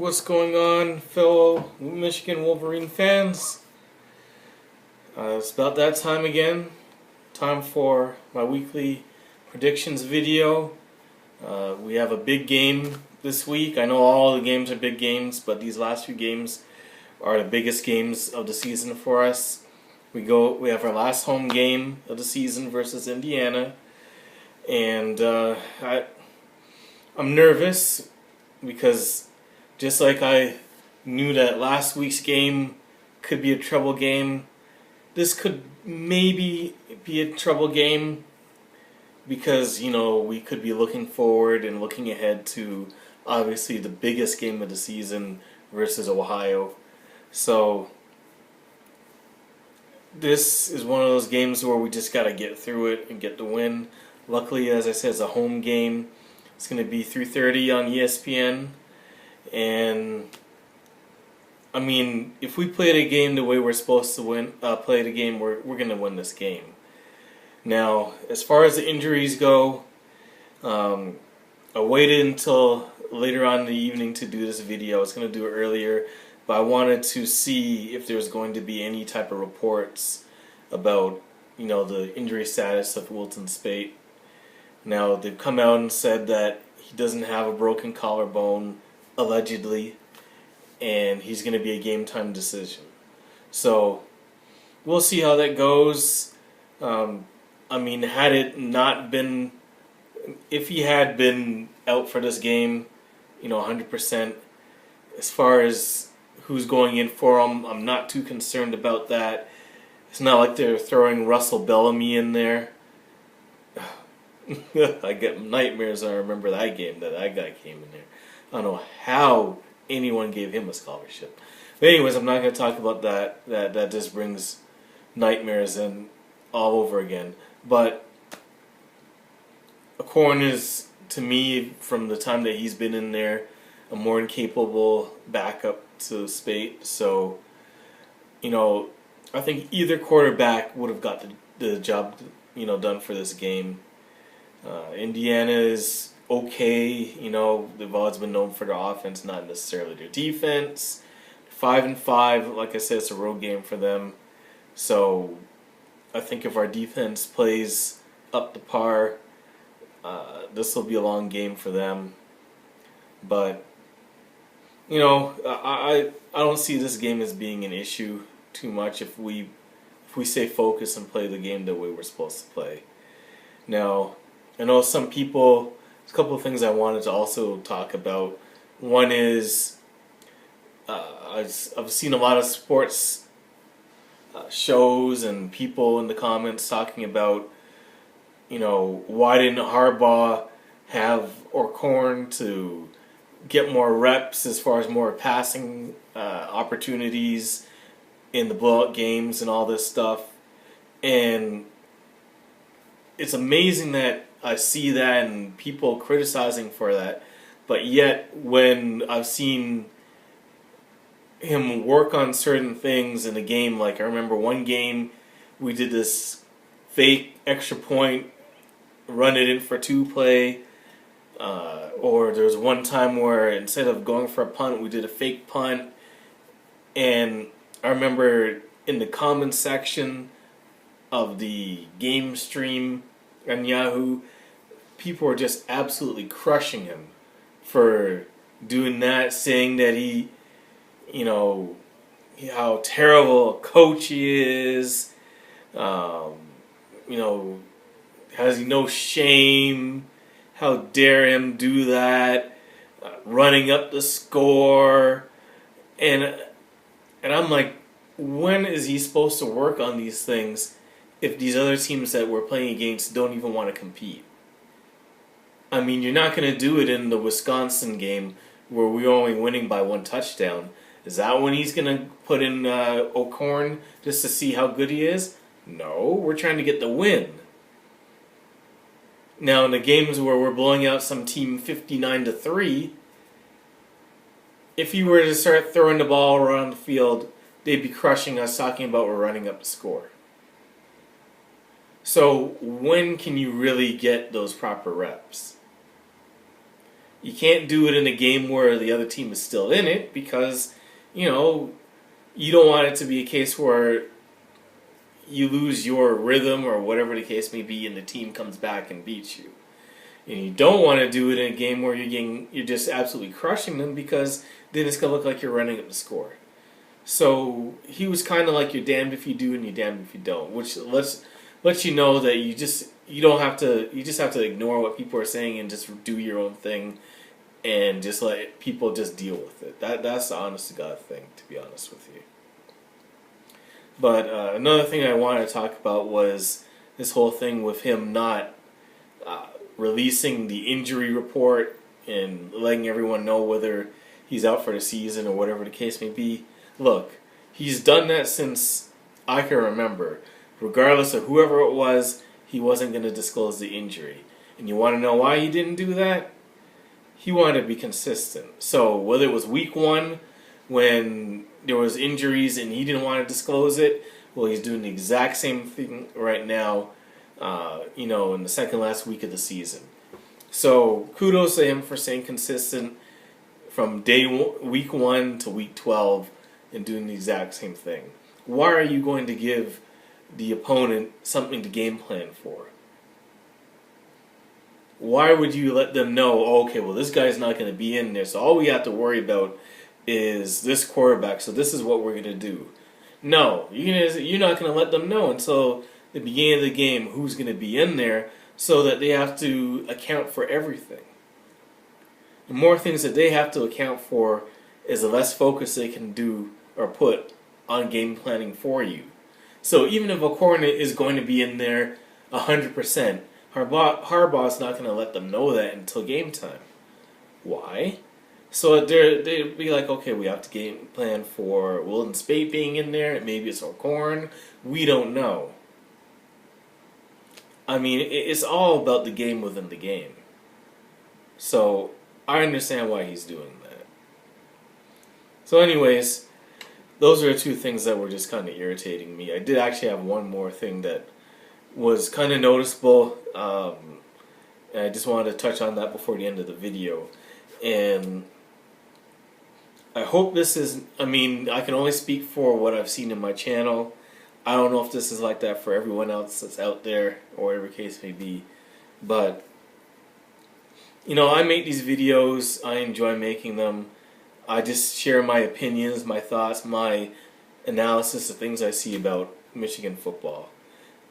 what's going on, fellow Michigan Wolverine fans? It's about that time again. Time for my weekly predictions video. We have a big game this week. I know all the games are big games, but these last few games are the biggest games of the season for us. We have our last home game of the season versus Indiana, and I'm nervous because just like I knew that last week's game could be a trouble game, this could maybe be a trouble game because, we could be looking forward and looking ahead to obviously the biggest game of the season versus Ohio. So this is one of those games where we just got to get through it and get the win. Luckily, as I said, it's a home game. It's going to be 3:30 on ESPN. And, I mean, if we play the game the way we're supposed to play the game, we're going to win this game. Now, as far as the injuries go, I waited until later on in the evening to do this video. I was going to do it earlier, but I wanted to see if there was going to be any type of reports about, the injury status of Wilton Speight. Now, they've come out and said that he doesn't have a broken collarbone, allegedly, and he's going to be a game-time decision. So, we'll see how that goes. Had it not been, if he had been out for this game, 100%, as far as who's going in for him, I'm not too concerned about that. It's not like they're throwing Russell Bellamy in there. I get nightmares when I remember that game that guy came in there. I don't know how anyone gave him a scholarship. But anyways, I'm not going to talk about that. That just brings nightmares in all over again. But Okorn is, to me, from the time that he's been in there, a more than capable backup to Speight. So, I think either quarterback would have got the job, done for this game. Indiana is okay. They've always been known for their offense, not necessarily their defense. 5-5, like I said, it's a road game for them. So I think if our defense plays up to par, this will be a long game for them. But I don't see this game as being an issue too much if we stay focused and play the game the way we're supposed to play. Now, I know some people, there's a couple of things I wanted to also talk about. One is, I've seen a lot of sports shows and people in the comments talking about, why didn't Harbaugh have Okorn to get more reps as far as more passing opportunities in the blowout games and all this stuff. And it's amazing that I see that and people criticizing for that, but yet when I've seen him work on certain things in a game, like I remember one game we did this fake extra point, run it in for 2 play, or there was one time where instead of going for a punt, we did a fake punt, and I remember in the comments section of the game stream on Yahoo, people were just absolutely crushing him for doing that, saying that he, how terrible a coach he is, has he no shame, how dare him do that, running up the score, and I'm like, when is he supposed to work on these things if these other teams that we're playing against don't even want to compete? I mean, you're not going to do it in the Wisconsin game where we're only winning by 1 touchdown. Is that when he's going to put in Okorn just to see how good he is? No, we're trying to get the win. Now, in the games where we're blowing out some team 59-3, if you were to start throwing the ball around the field, they'd be crushing us, talking about we're running up the score. So when can you really get those proper reps? You can't do it in a game where the other team is still in it because, you know, you don't want it to be a case where you lose your rhythm or whatever the case may be and the team comes back and beats you. And you don't want to do it in a game where you're just absolutely crushing them because then it's going to look like you're running up the score. So he was kind of like you're damned if you do and you're damned if you don't, which lets you know that you just have to ignore what people are saying and just do your own thing and just let people just deal with it. That's the honest to God thing, to be honest with you. But another thing I wanted to talk about was this whole thing with him not releasing the injury report and letting everyone know whether he's out for the season or whatever the case may be. Look, he's done that since I can remember. Regardless of whoever it was, he wasn't going to disclose the injury. And you want to know why he didn't do that? He wanted to be consistent. So whether it was week 1 when there was injuries and he didn't want to disclose it, well, he's doing the exact same thing right now, in the second last week of the season. So kudos to him for staying consistent from week 1 to week 12 and doing the exact same thing. Why are you going to give the opponent something to game plan for? Why would you let them know, okay, well, this guy's not going to be in there, so all we have to worry about is this quarterback, so this is what we're going to do. No, you're not going to let them know until the beginning of the game who's going to be in there so that they have to account for everything. The more things that they have to account for is the less focus they can do or put on game planning for you. So even if a corner is going to be in there 100%, Harbaugh's not going to let them know that until game time. Why? So they'd be like, okay, we have to game plan for Wilden Spate being in there. Maybe it's O'Corn. We don't know. I mean, it's all about the game within the game. So I understand why he's doing that. So anyways, those are the two things that were just kind of irritating me. I did actually have one more thing that was kind of noticeable. And I just wanted to touch on that before the end of the video. And I hope this is, I can only speak for what I've seen in my channel. I don't know if this is like that for everyone else that's out there, or whatever case may be. But, I make these videos. I enjoy making them. I just share my opinions, my thoughts, my analysis of things I see about Michigan football.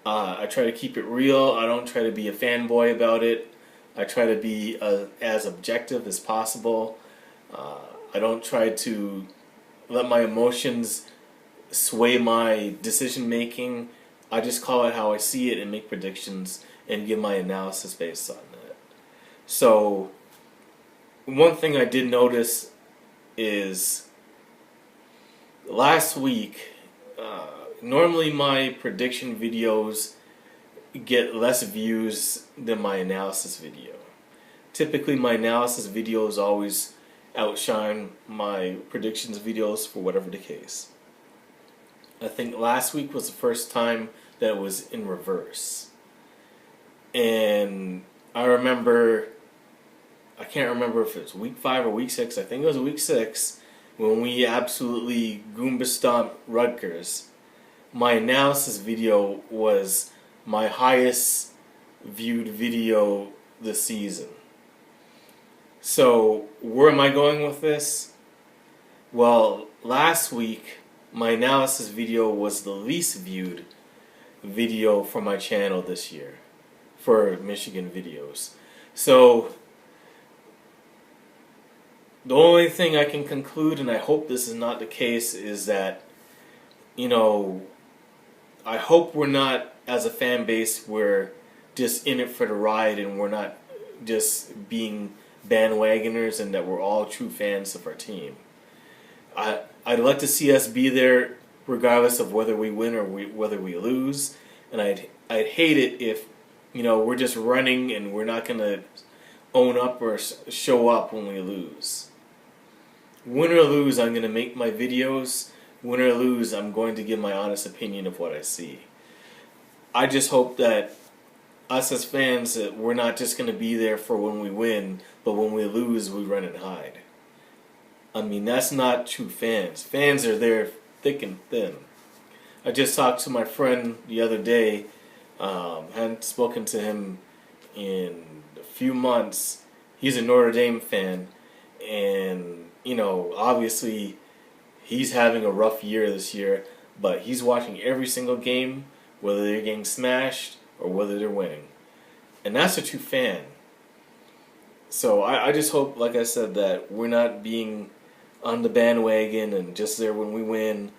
I try to keep it real. I don't try to be a fanboy about it. I try to be as objective as possible. I don't try to let my emotions sway my decision making. I just call it how I see it and make predictions and give my analysis based on that. So one thing I did notice is last week, normally my prediction videos get less views than my analysis video. Typically my analysis videos always outshine my predictions videos for whatever the case. I think last week was the first time that it was in reverse. And I can't remember if it was week 5 or week 6, I think it was week 6, when we absolutely Goomba stomped Rutgers. My analysis video was my highest viewed video this season. So where am I going with this? Well, last week my analysis video was the least viewed video for my channel this year for Michigan videos. So the only thing I can conclude, and I hope this is not the case, is that, I hope we're not, as a fan base, we're just in it for the ride and we're not just being bandwagoners and that we're all true fans of our team. I'd like to see us be there regardless of whether we win or whether we lose, and I'd hate it if we're just running and we're not going to own up or show up when we lose. Win or lose, I'm going to make my videos. Win or lose, I'm going to give my honest opinion of what I see. I just hope that us as fans, we're not just going to be there for when we win, but when we lose, we run and hide. I mean, that's not true fans. Fans are there thick and thin. I just talked to my friend the other day. Hadn't spoken to him in a few months. He's a Notre Dame fan, and obviously, he's having a rough year this year. But he's watching every single game, whether they're getting smashed or whether they're winning, and that's a true fan. So I just hope, like I said, that we're not being on the bandwagon and just there when we win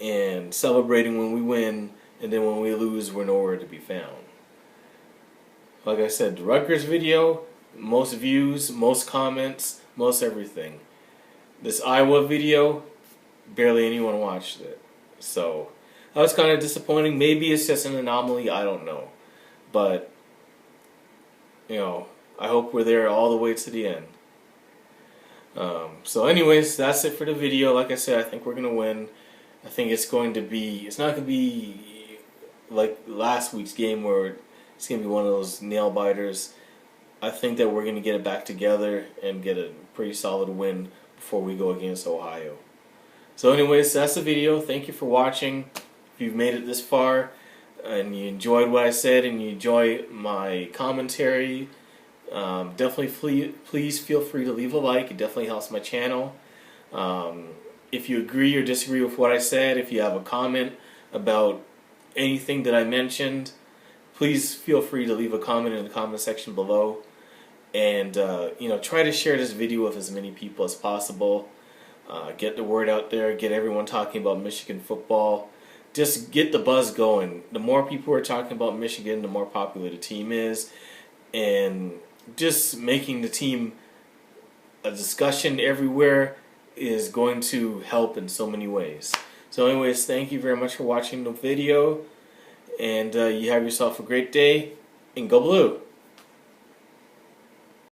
and celebrating when we win, and then when we lose, we're nowhere to be found. Like I said, the Rutgers video, most views, most comments, most everything. This Iowa video, barely anyone watched it. So that was kind of disappointing. Maybe it's just an anomaly, I don't know. But, I hope we're there all the way to the end. So anyways, that's it for the video. Like I said, I think we're going to win. I think it's not going to be like last week's game where it's going to be one of those nail biters. I think that we're going to get it back together and get a pretty solid win before we go against Ohio. So anyways, that's the video. Thank you for watching. If you've made it this far and you enjoyed what I said and you enjoy my commentary, definitely please feel free to leave a like. It definitely helps my channel. If you agree or disagree with what I said, if you have a comment about anything that I mentioned, please feel free to leave a comment in the comment section below. And try to share this video with as many people as possible. Get the word out there. Get everyone talking about Michigan football. Just get the buzz going. The more people are talking about Michigan, the more popular the team is. And just making the team a discussion everywhere is going to help in so many ways. So anyways, thank you very much for watching the video. And you have yourself a great day. And go Blue!